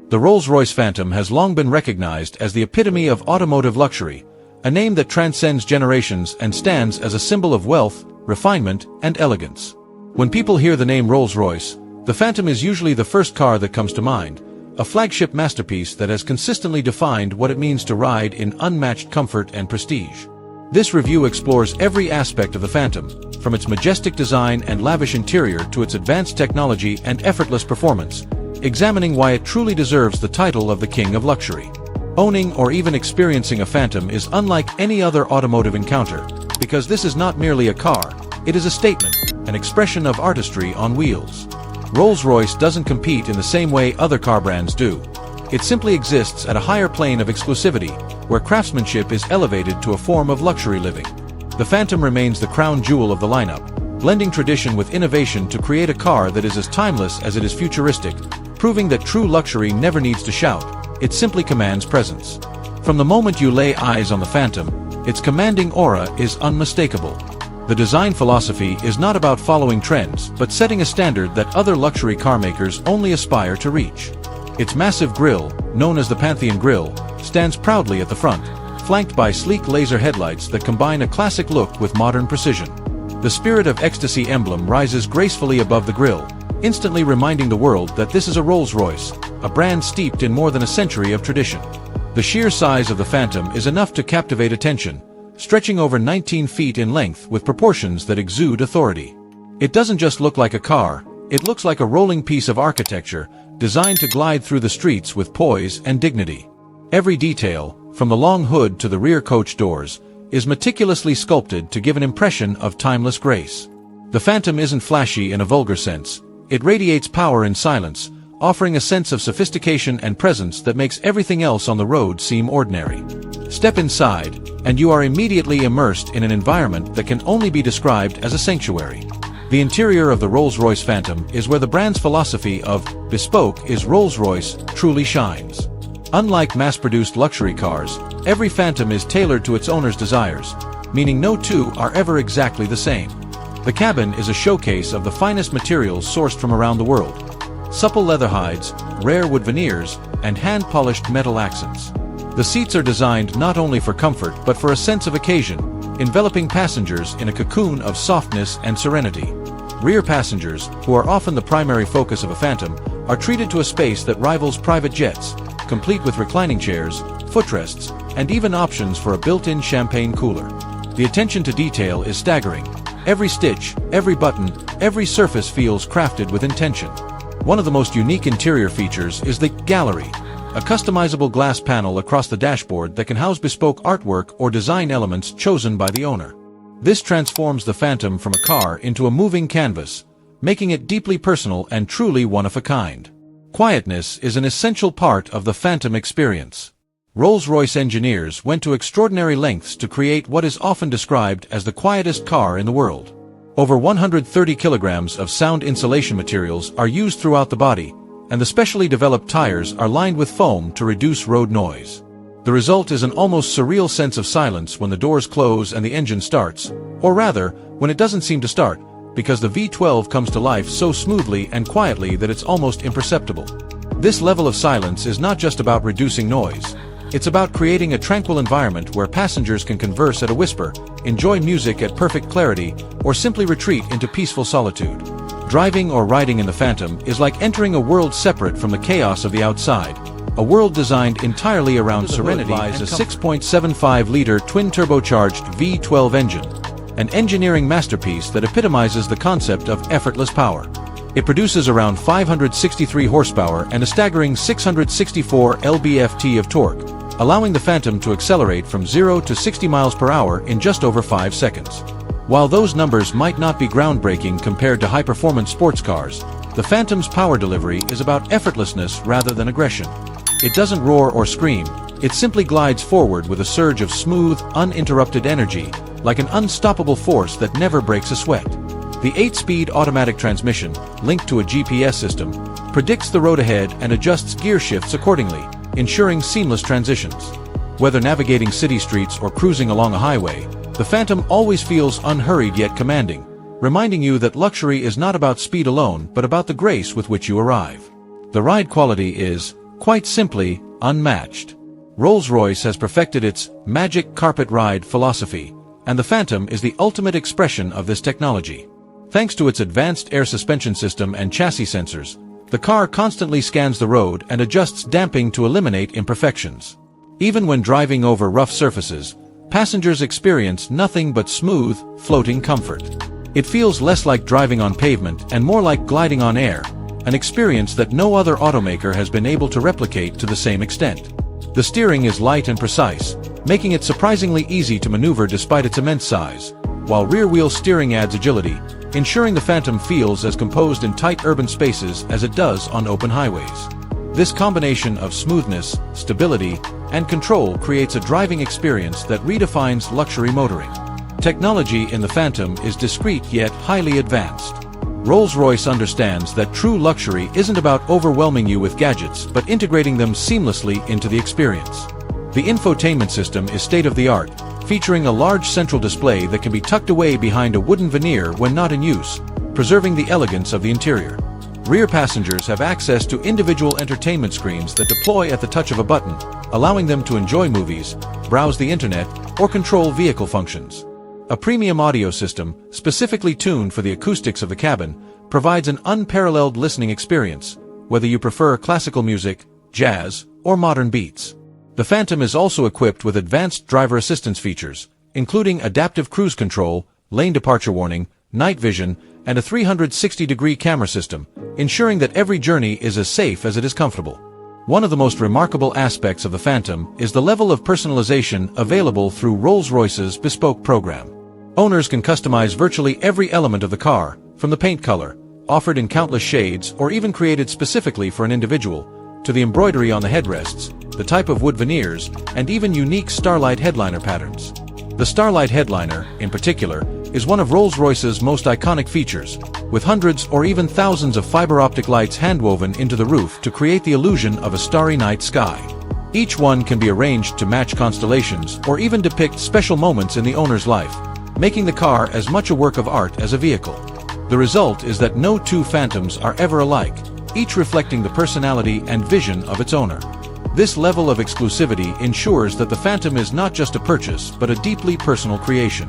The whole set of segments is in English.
The Rolls-Royce Phantom has long been recognized as the epitome of automotive luxury, a name that transcends generations and stands as a symbol of wealth, refinement, and elegance. When people hear the name Rolls-Royce, the Phantom is usually the first car that comes to mind, a flagship masterpiece that has consistently defined what it means to ride in unmatched comfort and prestige. This review explores every aspect of the Phantom, from its majestic design and lavish interior to its advanced technology and effortless performance, examining why it truly deserves the title of the King of Luxury. Owning or even experiencing a Phantom is unlike any other automotive encounter, because this is not merely a car, it is a statement, an expression of artistry on wheels. Rolls-Royce doesn't compete in the same way other car brands do. It simply exists at a higher plane of exclusivity, where craftsmanship is elevated to a form of luxury living. The Phantom remains the crown jewel of the lineup, blending tradition with innovation to create a car that is as timeless as it is futuristic, proving that true luxury never needs to shout, it simply commands presence. From the moment you lay eyes on the Phantom, its commanding aura is unmistakable. The design philosophy is not about following trends, but setting a standard that other luxury car makers only aspire to reach. Its massive grille, known as the Pantheon grille, stands proudly at the front, flanked by sleek laser headlights that combine a classic look with modern precision. The Spirit of Ecstasy emblem rises gracefully above the grille, instantly reminding the world that this is a Rolls-Royce, a brand steeped in more than a century of tradition. The sheer size of the Phantom is enough to captivate attention, stretching over 19 feet in length with proportions that exude authority. It doesn't just look like a car, it looks like a rolling piece of architecture, designed to glide through the streets with poise and dignity. Every detail, from the long hood to the rear coach doors, is meticulously sculpted to give an impression of timeless grace. The Phantom isn't flashy in a vulgar sense. It radiates power in silence, offering a sense of sophistication and presence that makes everything else on the road seem ordinary. Step inside, and you are immediately immersed in an environment that can only be described as a sanctuary. The interior of the Rolls-Royce Phantom is where the brand's philosophy of bespoke is Rolls-Royce truly shines. Unlike mass-produced luxury cars, every Phantom is tailored to its owner's desires, meaning no two are ever exactly the same. The cabin is a showcase of the finest materials sourced from around the world. Supple leather hides, rare wood veneers, and hand-polished metal accents. The seats are designed not only for comfort but for a sense of occasion, enveloping passengers in a cocoon of softness and serenity. Rear passengers, who are often the primary focus of a Phantom, are treated to a space that rivals private jets, complete with reclining chairs, footrests, and even options for a built-in champagne cooler. The attention to detail is staggering. Every stitch, every button, every surface feels crafted with intention. One of the most unique interior features is the gallery, a customizable glass panel across the dashboard that can house bespoke artwork or design elements chosen by the owner. This transforms the Phantom from a car into a moving canvas, making it deeply personal and truly one of a kind. Quietness is an essential part of the Phantom experience. Rolls-Royce engineers went to extraordinary lengths to create what is often described as the quietest car in the world. Over 130 kilograms of sound insulation materials are used throughout the body, and the specially developed tires are lined with foam to reduce road noise. The result is an almost surreal sense of silence when the doors close and the engine starts, or rather, when it doesn't seem to start, because the V12 comes to life so smoothly and quietly that it's almost imperceptible. This level of silence is not just about reducing noise. It's about creating a tranquil environment where passengers can converse at a whisper, enjoy music at perfect clarity, or simply retreat into peaceful solitude. Driving or riding in the Phantom is like entering a world separate from the chaos of the outside, a world designed entirely around serenity and a 6.75-liter twin-turbocharged V12 engine, an engineering masterpiece that epitomizes the concept of effortless power. It produces around 563 horsepower and a staggering 664 lb-ft of torque, allowing the Phantom to accelerate from 0 to 60 miles per hour in just over 5 seconds. While those numbers might not be groundbreaking compared to high-performance sports cars, the Phantom's power delivery is about effortlessness rather than aggression. It doesn't roar or scream, it simply glides forward with a surge of smooth, uninterrupted energy, like an unstoppable force that never breaks a sweat. The 8-speed automatic transmission, linked to a GPS system, predicts the road ahead and adjusts gear shifts accordingly, ensuring seamless transitions. Whether navigating city streets or cruising along a highway, the Phantom always feels unhurried yet commanding, reminding you that luxury is not about speed alone but about the grace with which you arrive. The ride quality is, Quite simply, unmatched. Rolls-Royce has perfected its magic carpet ride philosophy, and the Phantom is the ultimate expression of this technology. Thanks to its advanced air suspension system and chassis sensors, the car constantly scans the road and adjusts damping to eliminate imperfections. Even when driving over rough surfaces, passengers experience nothing but smooth, floating comfort. It feels less like driving on pavement and more like gliding on air, an experience that no other automaker has been able to replicate to the same extent. The steering is light and precise, making it surprisingly easy to maneuver despite its immense size, while rear-wheel steering adds agility, ensuring the Phantom feels as composed in tight urban spaces as it does on open highways. This combination of smoothness, stability, and control creates a driving experience that redefines luxury motoring. Technology in the Phantom is discreet yet highly advanced. Rolls-Royce understands that true luxury isn't about overwhelming you with gadgets but integrating them seamlessly into the experience. The infotainment system is state-of-the-art, featuring a large central display that can be tucked away behind a wooden veneer when not in use, preserving the elegance of the interior. Rear passengers have access to individual entertainment screens that deploy at the touch of a button, allowing them to enjoy movies, browse the internet, or control vehicle functions. A premium audio system, specifically tuned for the acoustics of the cabin, provides an unparalleled listening experience, whether you prefer classical music, jazz, or modern beats. The Phantom is also equipped with advanced driver assistance features, including adaptive cruise control, lane departure warning, night vision, and a 360-degree camera system, ensuring that every journey is as safe as it is comfortable. One of the most remarkable aspects of the Phantom is the level of personalization available through Rolls-Royce's bespoke program. Owners can customize virtually every element of the car, from the paint color, offered in countless shades or even created specifically for an individual, to the embroidery on the headrests, the type of wood veneers, and even unique starlight headliner patterns. The starlight headliner, in particular, is one of Rolls-Royce's most iconic features, with hundreds or even thousands of fiber optic lights handwoven into the roof to create the illusion of a starry night sky. Each one can be arranged to match constellations or even depict special moments in the owner's life, making the car as much a work of art as a vehicle. The result is that no two Phantoms are ever alike, each reflecting the personality and vision of its owner. This level of exclusivity ensures that the Phantom is not just a purchase but a deeply personal creation.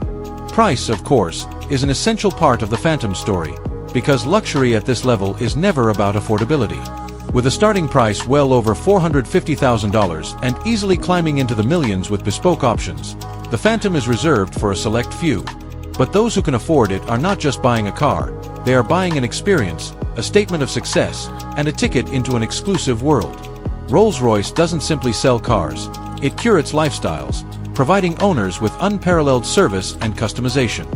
Price, of course, is an essential part of the Phantom story, because luxury at this level is never about affordability. With a starting price well over $450,000 and easily climbing into the millions with bespoke options, the Phantom is reserved for a select few. But those who can afford it are not just buying a car, they are buying an experience, a statement of success, and a ticket into an exclusive world. Rolls-Royce doesn't simply sell cars, it curates lifestyles, providing owners with unparalleled service and customization.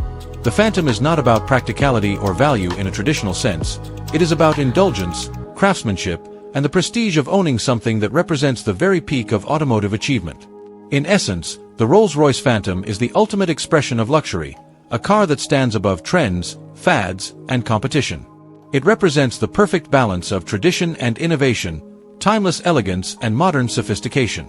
The Phantom is not about practicality or value in a traditional sense, it is about indulgence, craftsmanship, and the prestige of owning something that represents the very peak of automotive achievement. In essence, the Rolls-Royce Phantom is the ultimate expression of luxury, a car that stands above trends, fads, and competition. It represents the perfect balance of tradition and innovation, timeless elegance and modern sophistication.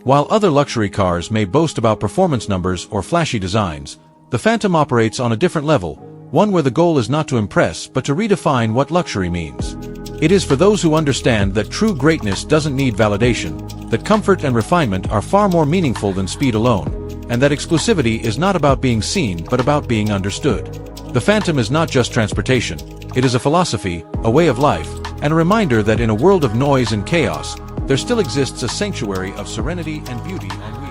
While other luxury cars may boast about performance numbers or flashy designs, the Phantom operates on a different level, one where the goal is not to impress but to redefine what luxury means. It is for those who understand that true greatness doesn't need validation, that comfort and refinement are far more meaningful than speed alone, and that exclusivity is not about being seen but about being understood. The Phantom is not just transportation, it is a philosophy, a way of life, and a reminder that in a world of noise and chaos, there still exists a sanctuary of serenity and beauty on wheels.